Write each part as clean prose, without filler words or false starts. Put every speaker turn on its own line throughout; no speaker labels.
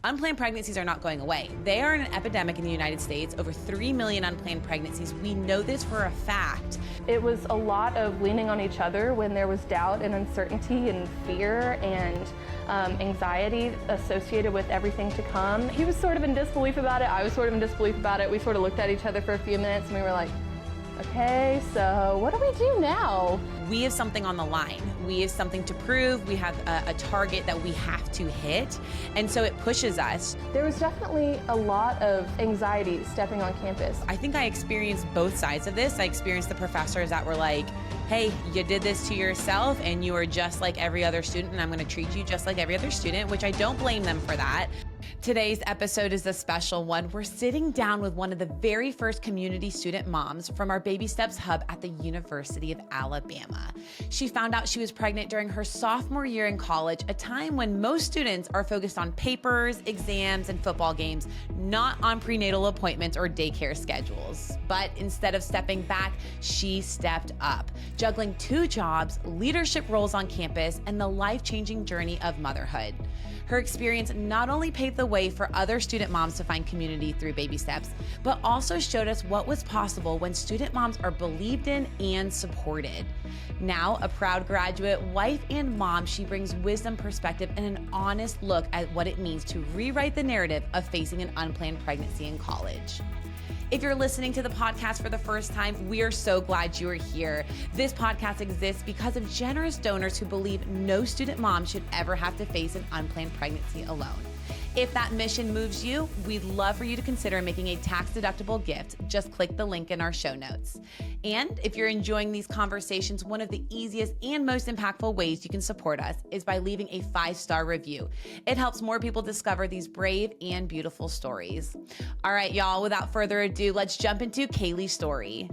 Unplanned pregnancies are not going away. They are an epidemic in the United States, over 3 million unplanned pregnancies. We know this for a fact.
It was a lot of leaning on each other when there was doubt and uncertainty and fear and anxiety associated with everything to come. He was sort of in disbelief about it. I was sort of in disbelief about it. We sort of looked at each other for a few minutes and we were like, okay, so what do we do now?
We have something on the line. We have something to prove. We have a target that we have to hit. And so it pushes us.
There was definitely a lot of anxiety stepping on campus.
I think I experienced both sides of this. I experienced the professors that were like, hey, you did this to yourself and you are just like every other student and I'm gonna treat you just like every other student, which I don't blame them for that. Today's episode is a special one. We're sitting down with one of the very first community student moms from our Baby Steps Hub at the University of Alabama. She found out she was pregnant during her sophomore year in college, a time when most students are focused on papers, exams, and football games, not on prenatal appointments or daycare schedules. But instead of stepping back, she stepped up, juggling 2 jobs, leadership roles on campus, and the life-changing journey of motherhood. Her experience not only paved the way for other student moms to find community through Baby Steps, but also showed us what was possible when student moms are believed in and supported. Now, a proud graduate, wife, and mom, she brings wisdom, perspective, and an honest look at what it means to rewrite the narrative of facing an unplanned pregnancy in college. If you're listening to the podcast for the first time, we are so glad you are here. This podcast exists because of generous donors who believe no student mom should ever have to face an unplanned pregnancy alone. If that mission moves you, we'd love for you to consider making a tax-deductible gift. Just click the link in our show notes. And if you're enjoying these conversations, one of the easiest and most impactful ways you can support us is by leaving a 5-star review. It helps more people discover these brave and beautiful stories. All right, y'all, without further ado, let's jump into Cayleigh's story.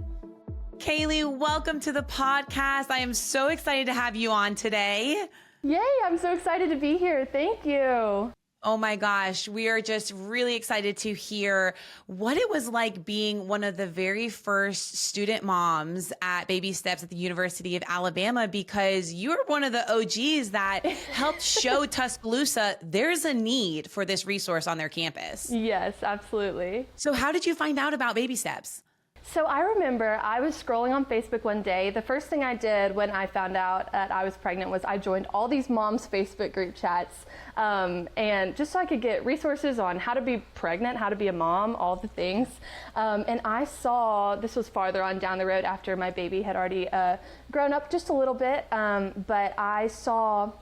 Cayleigh, welcome to the podcast. I am so excited to have you on today.
Yay, I'm so excited to be here. Thank you.
Oh my gosh, we are just really excited to hear what it was like being one of the very first student moms at Baby Steps at the University of Alabama, because you're one of the OGs that helped show Tuscaloosa there's a need for this resource on their campus.
Yes, absolutely.
So how did you find out about Baby Steps?
So I remember I was scrolling on Facebook one day. The first thing I did when I found out that I was pregnant was I joined all these moms' Facebook group chats, and just so I could get resources on how to be pregnant, how to be a mom, all the things. And I saw, this was farther on down the road after my baby had already grown up just a little bit, but I saw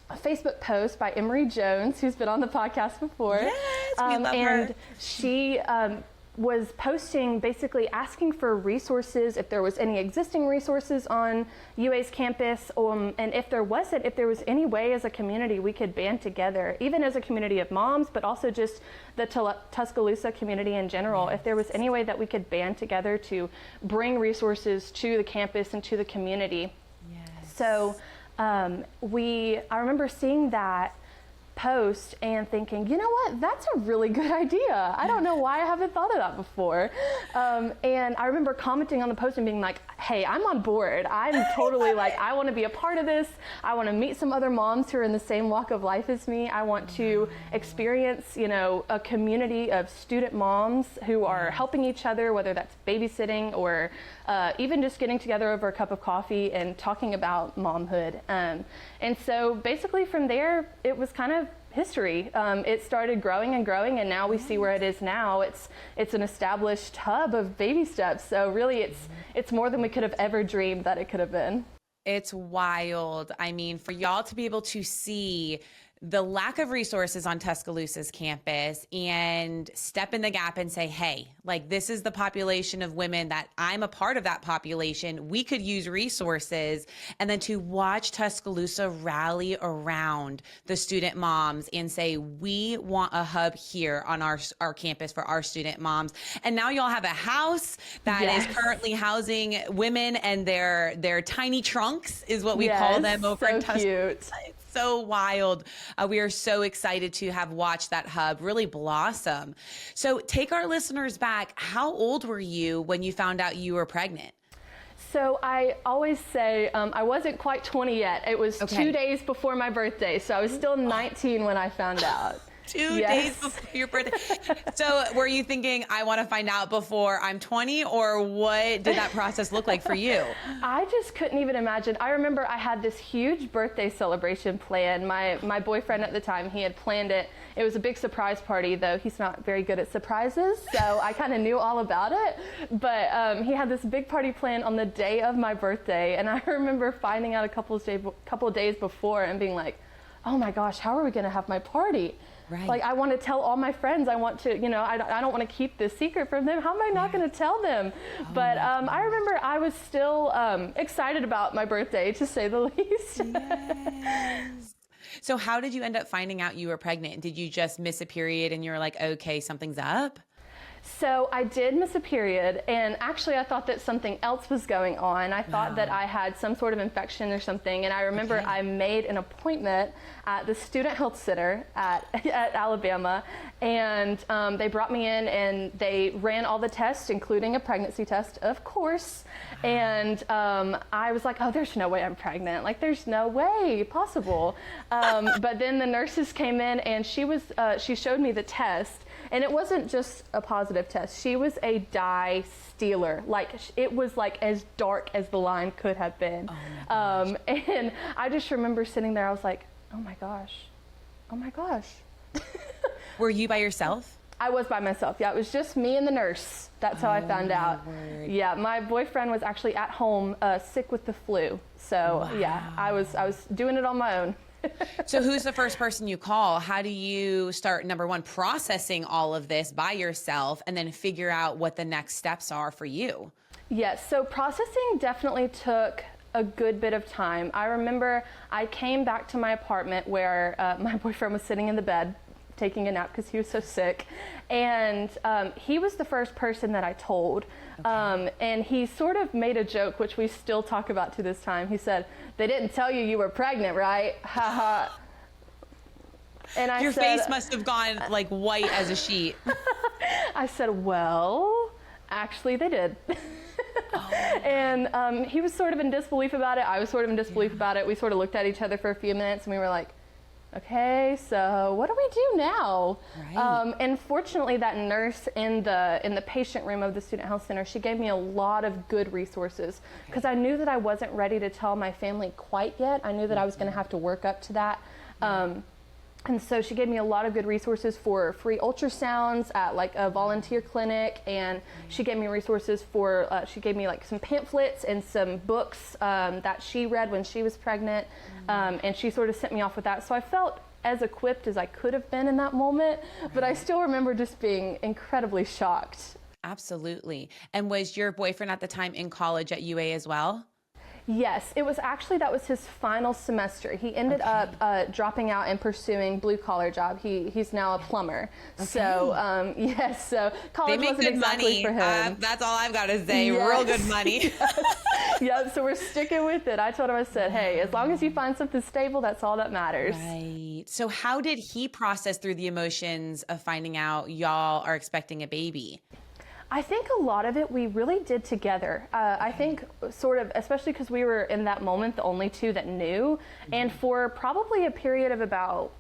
a Facebook post by Emery Jones, who's been on the podcast before.
Yes, we love her.
And she was posting, basically asking for resources, if there was any existing resources on UA's campus, and if there wasn't, if there was any way as a community we could band together, even as a community of moms, but also just the Tuscaloosa community in general, if there was any way that we could band together to bring resources to the campus and to the community.
Yes.
So I remember seeing that post and thinking, you know what, that's a really good idea. I don't know why I haven't thought of that before. And I remember commenting on the post and being like, hey, I'm on board. I'm totally like, I want to be a part of this. I want to meet some other moms who are in the same walk of life as me. I want to experience, a community of student moms who are helping each other, whether that's babysitting or even just getting together over a cup of coffee and talking about momhood. And so basically from there, it was kind of history. It started growing and growing, and now we see where it is now. It's an established hub of Baby Steps. So really it's more than we could have ever dreamed that it could have been.
It's wild. I mean, for y'all to be able to see the lack of resources on Tuscaloosa's campus and step in the gap and say, hey, like, this is the population of women that I'm a part of, that population. We could use resources. And then to watch Tuscaloosa rally around the student moms and say, we want a hub here on our campus for our student moms. And now y'all have a house that is currently housing women and their tiny trunks is what we call them over in Tuscaloosa. So wild. We are so excited to have watched that hub really blossom. So take our listeners back. How old were you when you found out you were pregnant?
So I always say I wasn't quite 20 yet. It was 2 days before my birthday. So I was still 19 when I found out.
2
Yes.
days before your birthday. So were you thinking, I want to find out before I'm 20, or what did that process look like for you?
I just couldn't even imagine. I remember I had this huge birthday celebration planned. My boyfriend at the time, he had planned it. It was a big surprise party, though he's not very good at surprises, so I kind of knew all about it. But he had this big party planned on the day of my birthday, and I remember finding out a couple of days before and being like, oh my gosh, how are we going to have my party?
Right.
Like, I want to tell all my friends. I want to, I don't want to keep this secret from them. How am I not going to tell them? But I remember I was still excited about my birthday, to say the least.
Yes. So how did you end up finding out you were pregnant? Did you just miss a period and you were like, okay, something's up?
So I did miss a period, and actually I thought that something else was going on. I thought that I had some sort of infection or something, and I remember I made an appointment at the Student Health Center at Alabama, and they brought me in and they ran all the tests, including a pregnancy test, of course. And I was like, oh, there's no way I'm pregnant. Like, there's no way possible. But then the nurses came in and she showed me the test. And it wasn't just a positive test. She was a dye stealer. Like, it was like as dark as the line could have been. Oh and I just remember sitting there, I was like, oh my gosh.
Were you by yourself?
I was by myself. Yeah, it was just me and the nurse. That's how I found out.
Word.
Yeah, my boyfriend was actually at home sick with the flu. So yeah, I was doing it on my own.
So who's the first person you call? How do you start, number one, processing all of this by yourself, and then figure out what the next steps are for you?
Yes, so processing definitely took a good bit of time. I remember I came back to my apartment where my boyfriend was sitting in the bed taking a nap because he was so sick, and he was the first person that I told. And he sort of made a joke, which we still talk about to this time. He said, "They didn't tell you you were pregnant, right? Ha ha." And I
Your
said,
face must have gone like white as a sheet.
I said, well, actually they did. And he was sort of in disbelief about it. I was sort of in disbelief about it. We sort of looked at each other for a few minutes and we were like, okay, so what do we do now?
Right.
And fortunately, that nurse in the patient room of the Student Health Center, she gave me a lot of good resources, because I knew that I wasn't ready to tell my family quite yet. I knew that I was going to have to work up to that. And so she gave me a lot of good resources for free ultrasounds at like a volunteer clinic, and she gave me resources for, she gave me like some pamphlets and some books that she read when she was pregnant, and she sort of sent me off with that. So I felt as equipped as I could have been in that moment, but I still remember just being incredibly shocked.
Absolutely. And was your boyfriend at the time in college at UA as well?
Yes, it was actually, that was his final semester. He ended up dropping out and pursuing blue-collar job. He's now a plumber. Okay. So, yes, so college wasn't exactly for him.
That's all I've got to say.
Yes.
Real good money.
Yep, so we're sticking with it. I told him, I said, hey, as long as you find something stable, that's all that matters.
Right. So how did he process through the emotions of finding out y'all are expecting a baby?
I think a lot of it we really did together. I think sort of, especially because we were in that moment the only two that knew, and for probably a period of about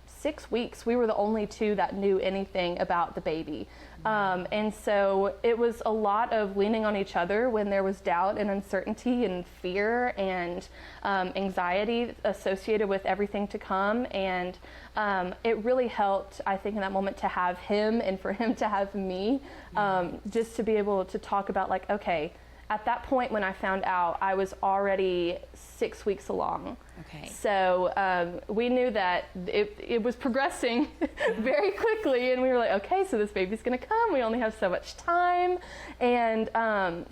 6 weeks, we were the only two that knew anything about the baby. And so it was a lot of leaning on each other when there was doubt and uncertainty and fear and anxiety associated with everything to come. And it really helped, I think, in that moment to have him and for him to have me, just to be able to talk about like, okay, at that point when I found out, I was already 6 weeks along.
Okay.
So we knew that it was progressing very quickly, and we were like, okay, so this baby's gonna come. We only have so much time. And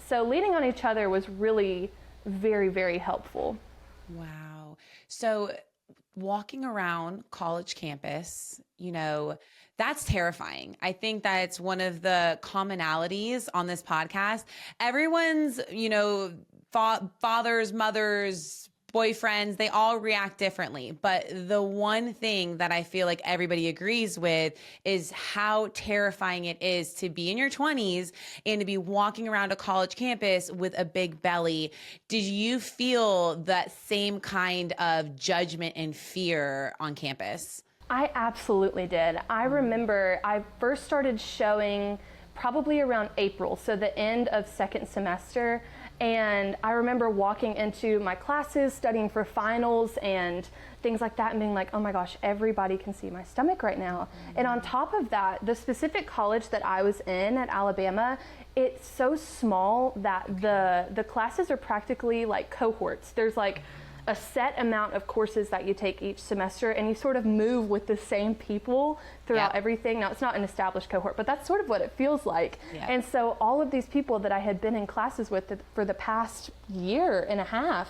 so leaning on each other was really very, very helpful.
Wow. So walking around college campus, you know, that's terrifying. I think that's one of the commonalities on this podcast. Everyone's, you know, fathers, mothers, boyfriends, they all react differently. But the one thing that I feel like everybody agrees with is how terrifying it is to be in your 20s and to be walking around a college campus with a big belly. Did you feel that same kind of judgment and fear on campus?
I absolutely did. I remember I first started showing probably around April, so the end of second semester. And I remember walking into my classes, studying for finals and things like that, and being like, oh my gosh, everybody can see my stomach right now. And on top of that, the specific college that I was in at Alabama, it's so small that the classes are practically like cohorts. There's like a set amount of courses that you take each semester, and you sort of move with the same people throughout everything. Now, it's not an established cohort, but that's sort of what it feels like. And so all of these people that I had been in classes with for the past year and a half,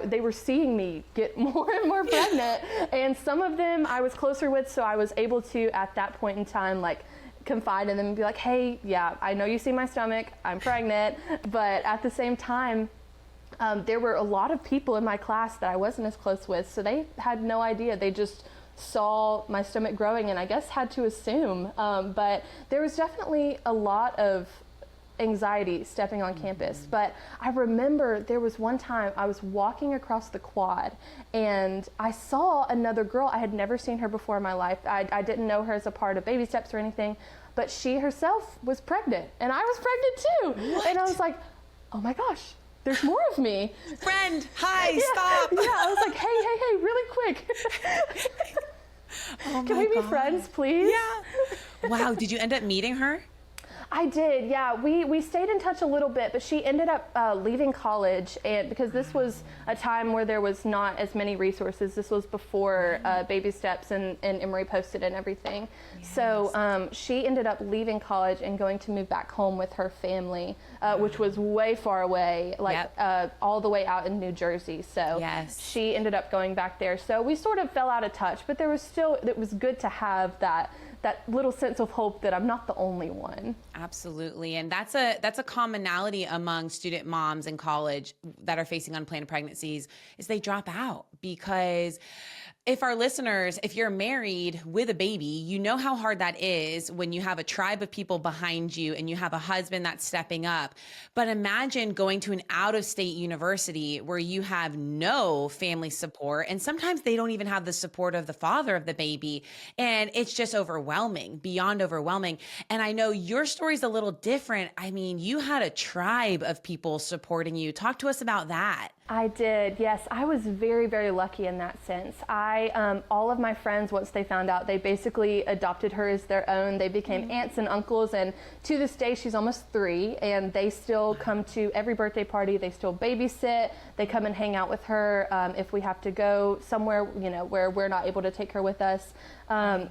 they were seeing me get more and more pregnant. And some of them I was closer with, so I was able to, at that point in time, like, confide in them and be like, hey, yeah, I know you see my stomach, I'm pregnant. But at the same time, there were a lot of people in my class that I wasn't as close with, so they had no idea. They just saw my stomach growing and I guess had to assume. But there was definitely a lot of anxiety stepping on campus. But I remember there was one time I was walking across the quad and I saw another girl. I had never seen her before in my life. I didn't know her as a part of Baby Steps or anything, but she herself was pregnant and I was pregnant too. What? And I was like, oh my gosh, there's more of me.
Friend, hi, stop.
Yeah, I was like, hey, really quick. Can we be friends, please?
Yeah. Wow, did you end up meeting her?
I did, yeah. We stayed in touch a little bit, but she ended up leaving college, and because this was a time where there was not as many resources. This was before Baby Steps and Emory Posted and everything. Yes. So she ended up leaving college and going to move back home with her family, which was way far away, like all the way out in New Jersey. So she ended up going back there. So we sort of fell out of touch, but there was still, it was good to have that little sense of hope that I'm not the only one.
Absolutely. And that's a commonality among student moms in college that are facing unplanned pregnancies is they drop out. Because if our listeners, if you're married with a baby, you know how hard that is when you have a tribe of people behind you and you have a husband that's stepping up. But imagine going to an out-of-state university where you have no family support, and sometimes they don't even have the support of the father of the baby. And it's just overwhelming, beyond overwhelming. And I know your story's a little different. I mean, you had a tribe of people supporting you. Talk to us about that.
I did, yes. I was very, very lucky in that sense. All of my friends, once they found out, they basically adopted her as their own. They became aunts and uncles, and to this day, she's almost 3, and they still come to every birthday party. They still babysit. They come and hang out with her if we have to go somewhere, where we're not able to take her with us.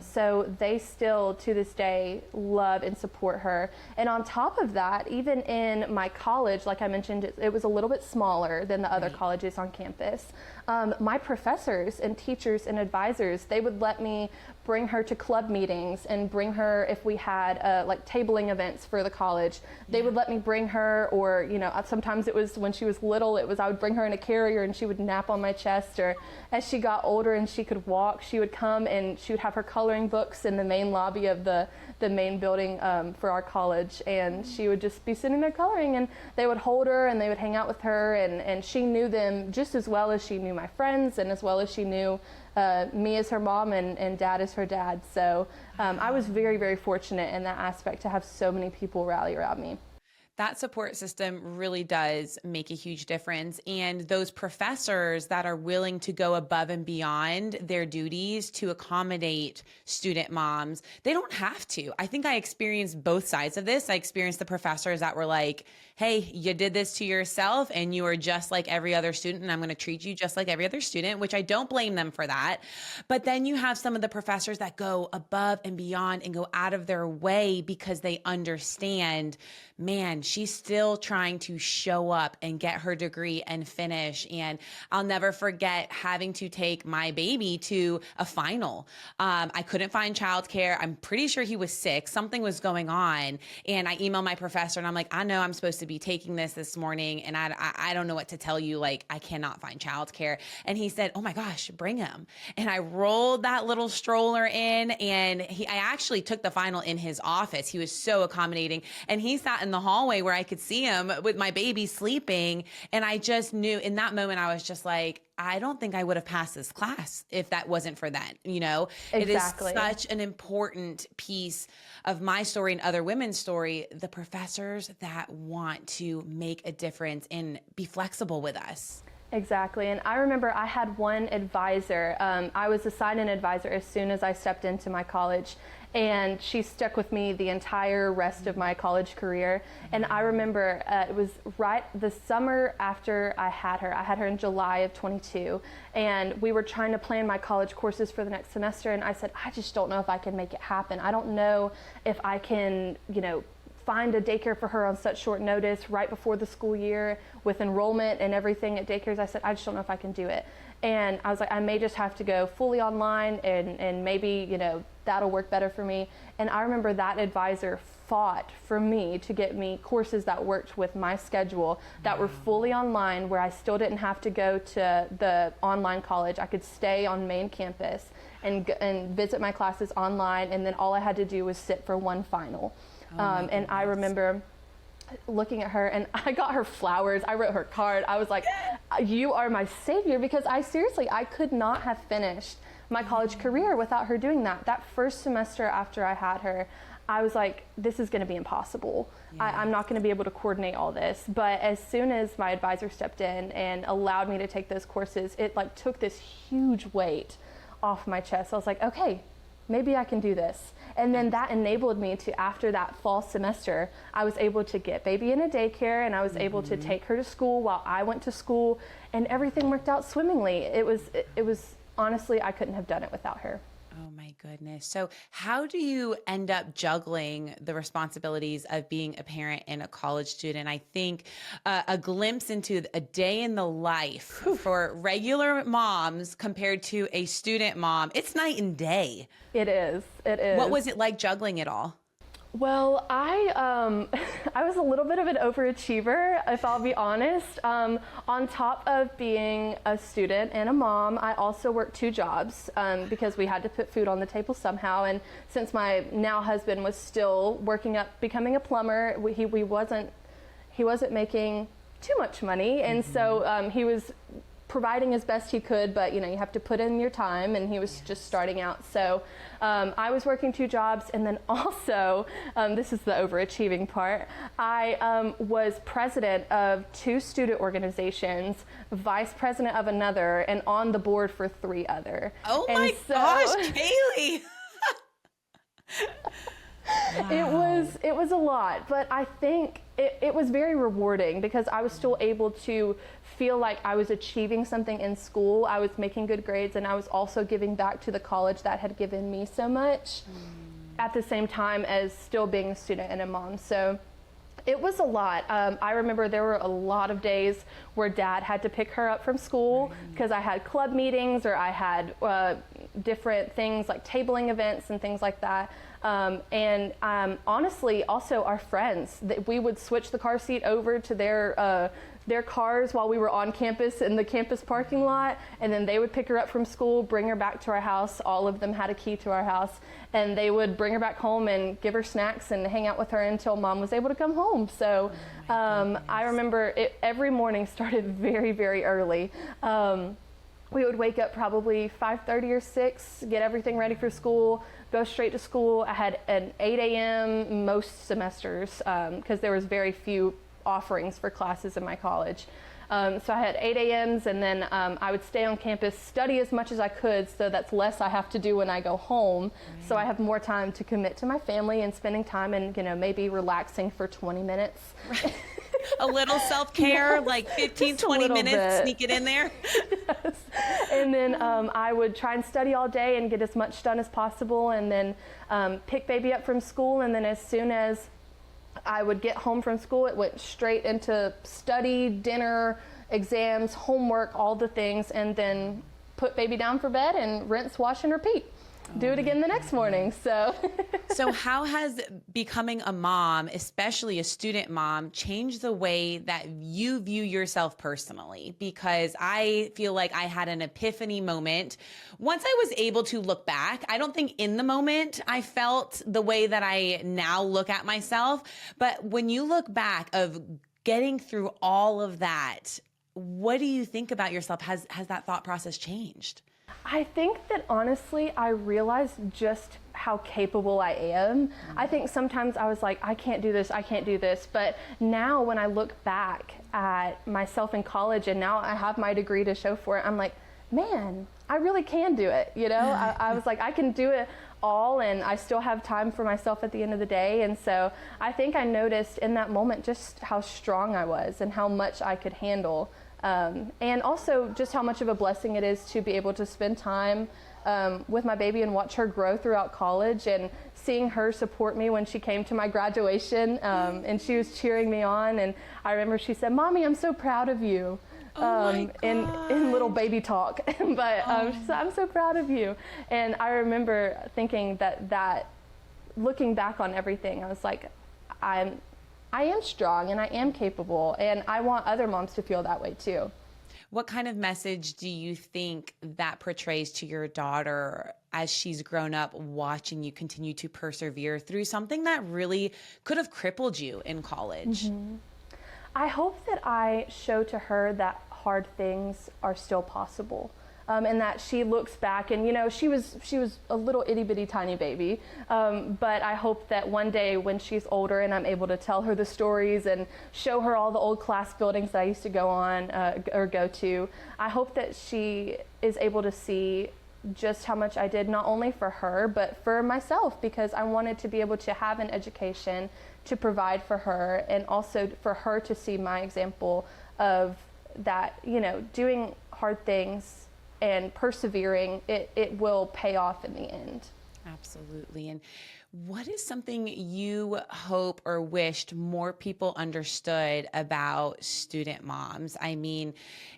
So they still, to this day, love and support her. And on top of that, even in my college, like I mentioned, it was a little bit smaller than the other colleges on campus. My professors and teachers and advisors, they would let me bring her to club meetings and bring her if we had like tabling events for the college. They would let me bring her, or sometimes it was when she was little, I would bring her in a carrier and she would nap on my chest, or as she got older and she could walk, she would come and she would have her coloring books in the main lobby of the main building for our college, and she would just be sitting there coloring, and they would hold her and they would hang out with her, and she knew them just as well as she knew my friends and as well as she knew me as her mom and dad as her dad. So I was very, very fortunate in that aspect to have so many people rally around me.
That support system really does make a huge difference. And those professors that are willing to go above and beyond their duties to accommodate student moms, they don't have to. I think I experienced both sides of this. I experienced the professors that were like, hey, you did this to yourself and you are just like every other student, and I'm going to treat you just like every other student, which I don't blame them for that. But then you have some of the professors that go above and beyond and go out of their way because they understand, man, she's still trying to show up and get her degree and finish. And I'll never forget having to take my baby to a final. I couldn't find childcare. I'm pretty sure he was sick. Something was going on. And I emailed my professor and I'm like, I know I'm supposed to be taking this morning, and I don't know what to tell you. Like, I cannot find childcare. And he said, oh my gosh, bring him. And I rolled that little stroller in, and I actually took the final in his office. He was so accommodating. And he sat in the hallway hallway where I could see him with my baby sleeping. And I just knew in that moment, I was just like, I don't think I would have passed this class if that wasn't for that.
Exactly.
It is such an important piece of my story and other women's story, the professors that want to make a difference and be flexible with us.
Exactly. And I remember I had one advisor. I was assigned an advisor as soon as I stepped into my college, and she stuck with me the entire rest of my college career. And I remember it was right the summer after I had her. I had her in July of 22, and we were trying to plan my college courses for the next semester. And I said, I just don't know if I can make it happen. I don't know if I can, find a daycare for her on such short notice right before the school year with enrollment and everything at daycares. I said, I just don't know if I can do it. And I was like, I may just have to go fully online and maybe, that'll work better for me. And I remember that advisor fought for me to get me courses that worked with my schedule, that were fully online, where I still didn't have to go to the online college. I could stay on main campus and visit my classes online, and then all I had to do was sit for one final. And I remember looking at her, and I got her flowers. I wrote her card. I was like, you are my savior, because I could not have finished my college career without her doing that. That first semester after I had her, I was like, this is going to be impossible. Yeah. I'm not going to be able to coordinate all this. But as soon as my advisor stepped in and allowed me to take those courses, it took this huge weight off my chest. I was like, okay, maybe I can do this. And then that enabled me to, after that fall semester, I was able to get baby in a daycare, and I was able to take her to school while I went to school, and everything worked out swimmingly. It was honestly, I couldn't have done it without her.
Oh my goodness. So how do you end up juggling the responsibilities of being a parent and a college student? I think a glimpse into a day in the life for regular moms compared to a student mom, it's night and day.
It is.
What was it like juggling it all?
Well, I was a little bit of an overachiever, if I'll be honest. On top of being a student and a mom, I also worked 2 jobs because we had to put food on the table somehow. And since my now husband was still working up, becoming a plumber, he wasn't making too much money, and so he was providing as best he could, but you have to put in your time, and he was just starting out. So I was working 2 jobs, and then also, this is the overachieving part, I was president of 2 student organizations, vice president of another, and on the board for 3 other.
Oh my gosh, Cayleigh!
Wow. It was a lot, but I think it was very rewarding because I was still able to feel like I was achieving something in school. I was making good grades, and I was also giving back to the college that had given me so much at the same time as still being a student and a mom. So it was a lot. I remember there were a lot of days where Dad had to pick her up from school because I had club meetings, or I had different things like tabling events and things like that. And honestly, also our friends, that we would switch the car seat over to their cars while we were on campus in the campus parking lot, and then they would pick her up from school, bring her back to our house. All of them had a key to our house, and they would bring her back home and give her snacks and hang out with her until Mom was able to come home. So I remember every morning started very, very early. We would wake up probably 5:30 or 6, get everything ready for school, go straight to school. I had an 8 a.m. most semesters because there was very few offerings for classes in my college. So I had 8 a.m.s, and then I would stay on campus, study as much as I could, so that's less I have to do when I go home. Right. So I have more time to commit to my family and spending time and maybe relaxing for 20 minutes.
Right. A little self-care, like 15, 20 minutes, sneak it in there.
Yes. And then I would try and study all day and get as much done as possible, and then pick baby up from school. And then as soon as I would get home from school, it went straight into study, dinner, exams, homework, all the things, and then put baby down for bed and rinse, wash, and repeat. do it again the next morning. So,
So how has becoming a mom, especially a student mom, changed the way that you view yourself personally? Because I feel like I had an epiphany moment. Once I was able to look back, I don't think in the moment I felt the way that I now look at myself. But when you look back of getting through all of that, what do you think about yourself? Has that thought process changed?
I think that honestly, I realized just how capable I am. I think sometimes I was like, I can't do this, I can't do this. But now when I look back at myself in college and now I have my degree to show for it, I'm like, man, I really can do it. You know, I was like, I can do it all and I still have time for myself at the end of the day. And so I think I noticed in that moment just how strong I was and how much I could handle. And also just how much of a blessing it is to be able to spend time with my baby and watch her grow throughout college, and seeing her support me when she came to my graduation, and she was cheering me on. And I remember she said, "Mommy, I'm so proud of you." In little baby talk, but she said, "I'm so proud of you." And I remember thinking that looking back on everything, I was like, I am strong and I am capable, and I want other moms to feel that way too.
What kind of message do you think that portrays to your daughter as she's grown up, watching you continue to persevere through something that really could have crippled you in college?
Mm-hmm. I hope that I show to her that hard things are still possible. And that she looks back and, you know, she was a little itty bitty tiny baby. But I hope that one day when she's older and I'm able to tell her the stories and show her all the old class buildings that I used to go on or go to, I hope that she is able to see just how much I did, not only for her, but for myself, because I wanted to be able to have an education to provide for her, and also for her to see my example of that, you know, doing hard things and persevering, it will pay off in the end.
Absolutely. And what is something you hope or wished more people understood about student moms? I mean,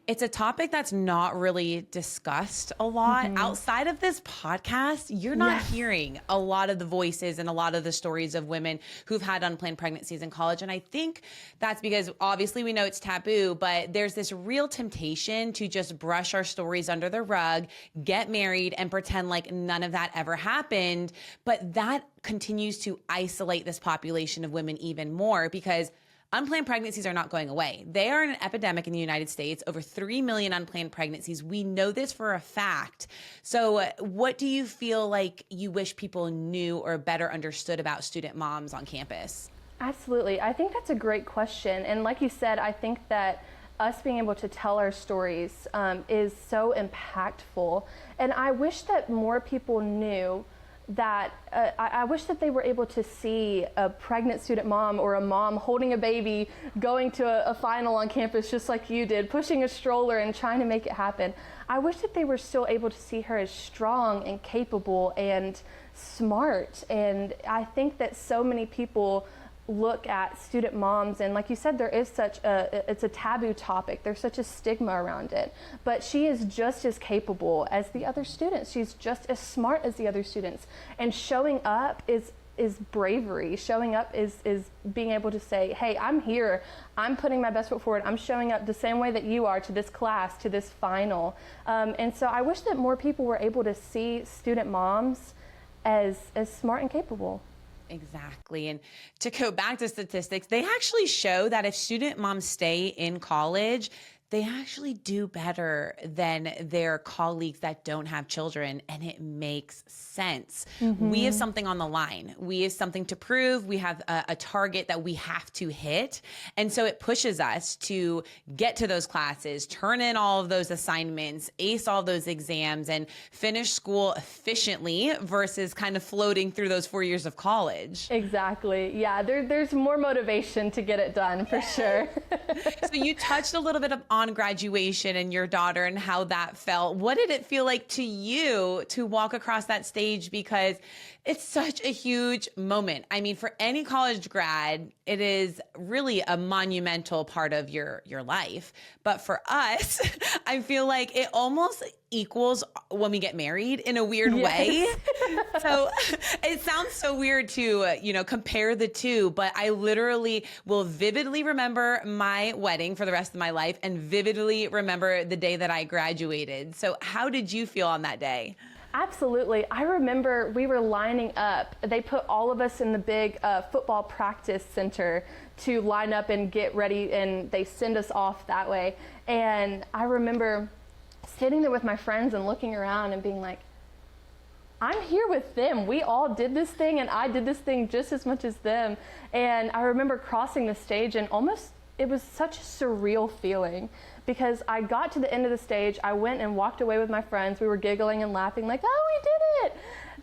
it's a topic that's not really discussed a lot. Outside of this podcast, you're not hearing a lot of the voices and a lot of the stories of women who've had unplanned pregnancies in college. And I think that's because obviously we know it's taboo, but there's this real temptation to just brush our stories under the rug, get married, and pretend like none of that ever happened. But that continues to isolate this population of women even more, because unplanned pregnancies are not going away. They are an epidemic in the United States, over 3 million unplanned pregnancies. We know this for a fact. So what do you feel like you wish people knew or better understood about student moms on campus?
Absolutely. I think that's a great question. And like you said, I think that us being able to tell our stories is so impactful. And I wish that more people knew that I wish that they were able to see a pregnant student mom or a mom holding a baby, going to a final on campus just like you did, pushing a stroller and trying to make it happen. I wish that they were still able to see her as strong and capable and smart. And I think that so many people look at student moms, and like you said, there is it's a taboo topic. There's such a stigma around it, but she is just as capable as the other students. She's just as smart as the other students, and showing up is bravery. Showing up is being able to say, hey, I'm here, I'm putting my best foot forward, I'm showing up the same way that you are to this class, to this final. And so I wish that more people were able to see student moms as smart and capable.
Exactly. And to go back to statistics, they actually show that if student moms stay in college, they actually do better than their colleagues that don't have children. And it makes sense. We have something on the line. We have something to prove. We have a target that we have to hit. And so it pushes us to get to those classes, turn in all of those assignments, ace all those exams, and finish school efficiently versus kind of floating through those 4 years of college.
Exactly. Yeah, there's more motivation to get it done for sure.
So you touched a little bit on graduation and your daughter and how that felt. What did it feel like to you to walk across that stage? Because it's such a huge moment. I mean, for any college grad, it is really a monumental part of your life. But for us, I feel like it almost equals when we get married in a weird way. So it sounds so weird to, compare the two, but I literally will vividly remember my wedding for the rest of my life and vividly remember the day that I graduated. So how did you feel on that day?
Absolutely. I remember we were lining up. They put all of us in the big football practice center to line up and get ready, and they send us off that way. And I remember sitting there with my friends and looking around and being like, I'm here with them. We all did this thing, and I did this thing just as much as them. And I remember crossing the stage, and it was such a surreal feeling, because I got to the end of the stage, I went and walked away with my friends. We were giggling and laughing like, oh, we did it.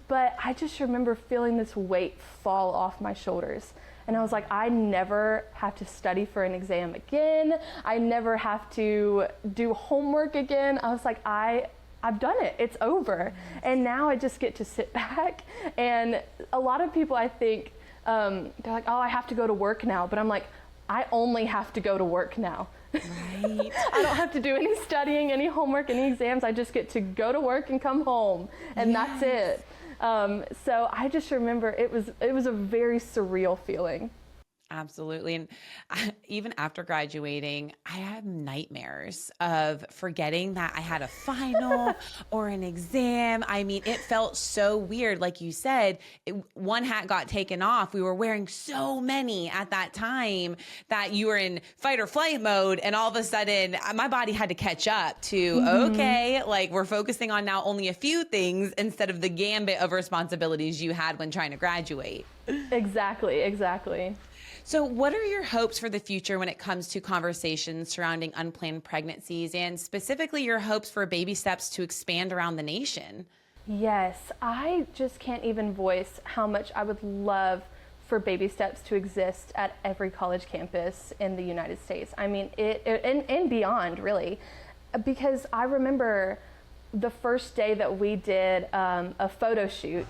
But I just remember feeling this weight fall off my shoulders. And I was like, I never have to study for an exam again. I never have to do homework again. I was like, I've done it. It's over. And now I just get to sit back. And a lot of people, I think, they're like, oh, I have to go to work now. But I'm like, I only have to go to work now.
Right.
I don't have to do any studying, any homework, any exams. I just get to go to work and come home, and that's it. So I just remember it was a very surreal feeling.
Absolutely. And even after graduating, I had nightmares of forgetting that I had a final or an exam. I mean, it felt so weird. Like you said, one hat got taken off. We were wearing so many at that time that you were in fight or flight mode. And all of a sudden, my body had to catch up to, okay, like we're focusing on now only a few things instead of the gambit of responsibilities you had when trying to graduate.
Exactly.
So what are your hopes for the future when it comes to conversations surrounding unplanned pregnancies, and specifically your hopes for baby steps to expand around the nation?
Yes, I just can't even voice how much I would love for baby steps to exist at every college campus in the United States. I mean, and beyond, really, because I remember the first day that we did a photo shoot.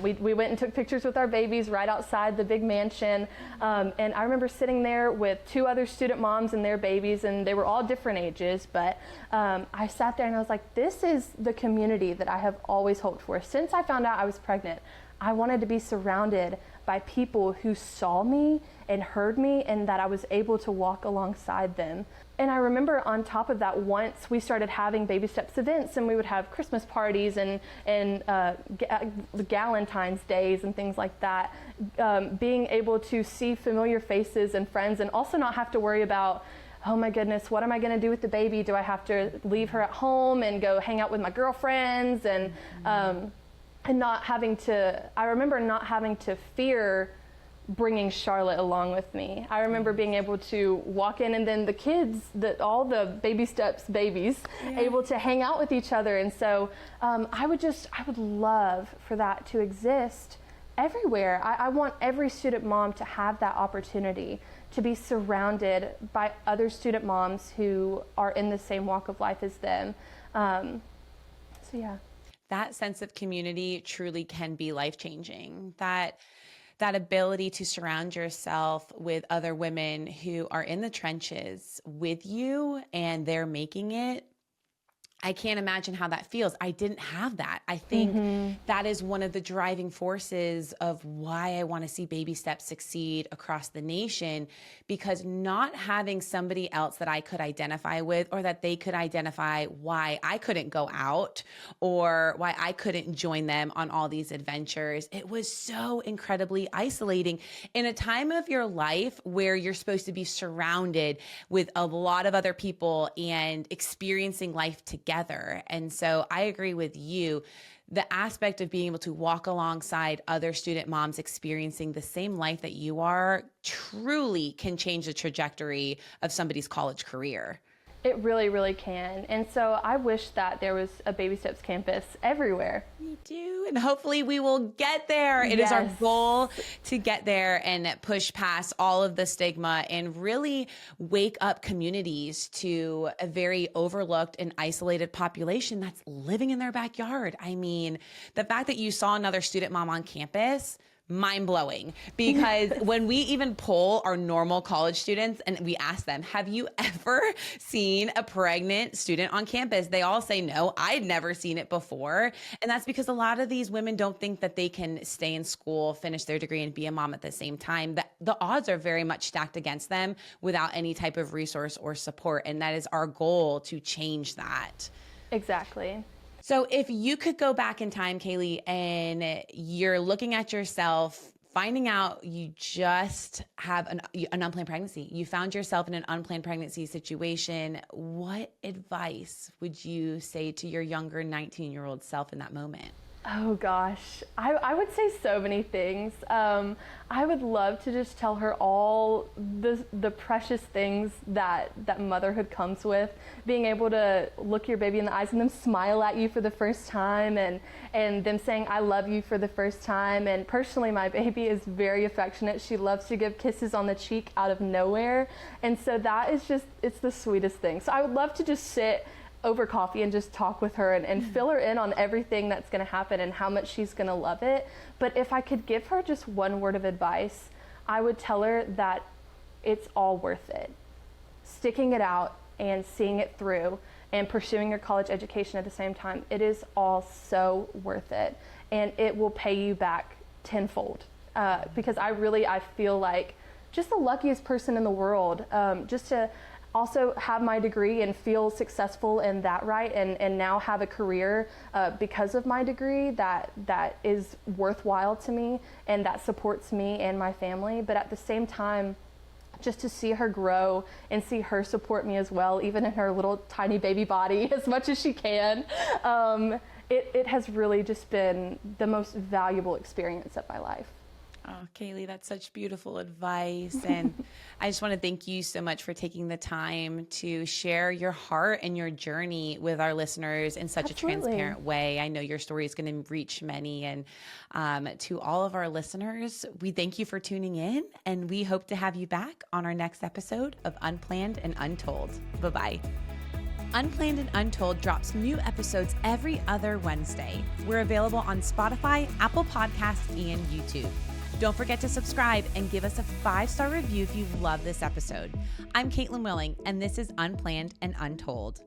We went and took pictures with our babies right outside the big mansion. And I remember sitting there with 2 other student moms and their babies, and they were all different ages, but I sat there and I was like, this is the community that I have always hoped for. Since I found out I was pregnant, I wanted to be surrounded by people who saw me and heard me, and that I was able to walk alongside them. And I remember on top of that, once we started having baby steps events, and we would have Christmas parties and Galentine's days and things like that, being able to see familiar faces and friends, and also not have to worry about, oh my goodness, what am I going to do with the baby? Do I have to leave her at home and go hang out with my girlfriends? And not having to, I remember not having to fear bringing Charlotte along with me. I remember being able to walk in, and then the kids, all the baby steps babies, able to hang out with each other. And so I would love for that to exist everywhere. I want every student mom to have that opportunity to be surrounded by other student moms who are in the same walk of life as them. So yeah.
That sense of community truly can be life-changing. That ability to surround yourself with other women who are in the trenches with you and they're making it. I can't imagine how that feels. I didn't have that. I think that is one of the driving forces of why I want to see baby steps succeed across the nation, because not having somebody else that I could identify with, or that they could identify why I couldn't go out or why I couldn't join them on all these adventures, it was so incredibly isolating in a time of your life where you're supposed to be surrounded with a lot of other people and experiencing life together. And so I agree with you. The aspect of being able to walk alongside other student moms experiencing the same life that you are truly can change the trajectory of somebody's college career.
It really, really can. And so I wish that there was a Baby Steps campus everywhere.
Me too. And hopefully we will get there. It is our goal to get there and push past all of the stigma and really wake up communities to a very overlooked and isolated population that's living in their backyard. I mean, the fact that you saw another student mom on campus mind-blowing, because when we even poll our normal college students and we ask them, have you ever seen a pregnant student on campus? They all say no, I'd never seen it before. And that's because a lot of these women don't think that they can stay in school, finish their degree, and be a mom at the same time. The odds are very much stacked against them without any type of resource or support. And that is our goal, to change that.
Exactly.
So if you could go back in time, Cayleigh, and you're looking at yourself, finding out you just have an unplanned pregnancy, you found yourself in an unplanned pregnancy situation, what advice would you say to your younger 19-year-old self in that moment?
Oh gosh, I would say so many things. I would love to just tell her all the precious things that motherhood comes with. Being able to look your baby in the eyes and them smile at you for the first time, and them saying, I love you for the first time. And personally, my baby is very affectionate. She loves to give kisses on the cheek out of nowhere. And so that is just, it's the sweetest thing. So I would love to just sit over coffee and just talk with her and fill her in on everything that's going to happen and how much she's going to love it. But if I could give her just one word of advice, I would tell her that it's all worth it. Sticking it out and seeing it through and pursuing your college education at the same time, it is all so worth it. And it will pay you back tenfold. Because I feel like just the luckiest person in the world, just to also have my degree and feel successful in that, right, and now have a career because of my degree that is worthwhile to me and that supports me and my family. But at the same time, just to see her grow and see her support me as well, even in her little tiny baby body, as much as she can, it has really just been the most valuable experience of my life.
Oh, Cayleigh, that's such beautiful advice. And I just want to thank you so much for taking the time to share your heart and your journey with our listeners in such
Absolutely.
a transparent way. I know your story is going to reach many. And to all of our listeners, we thank you for tuning in, and we hope to have you back on our next episode of Unplanned and Untold. Bye-bye. Unplanned and Untold drops new episodes every other Wednesday. We're available on Spotify, Apple Podcasts, and YouTube. Don't forget to subscribe and give us a 5-star review if you love this episode. I'm Caitlin Willing, and this is Unplanned and Untold.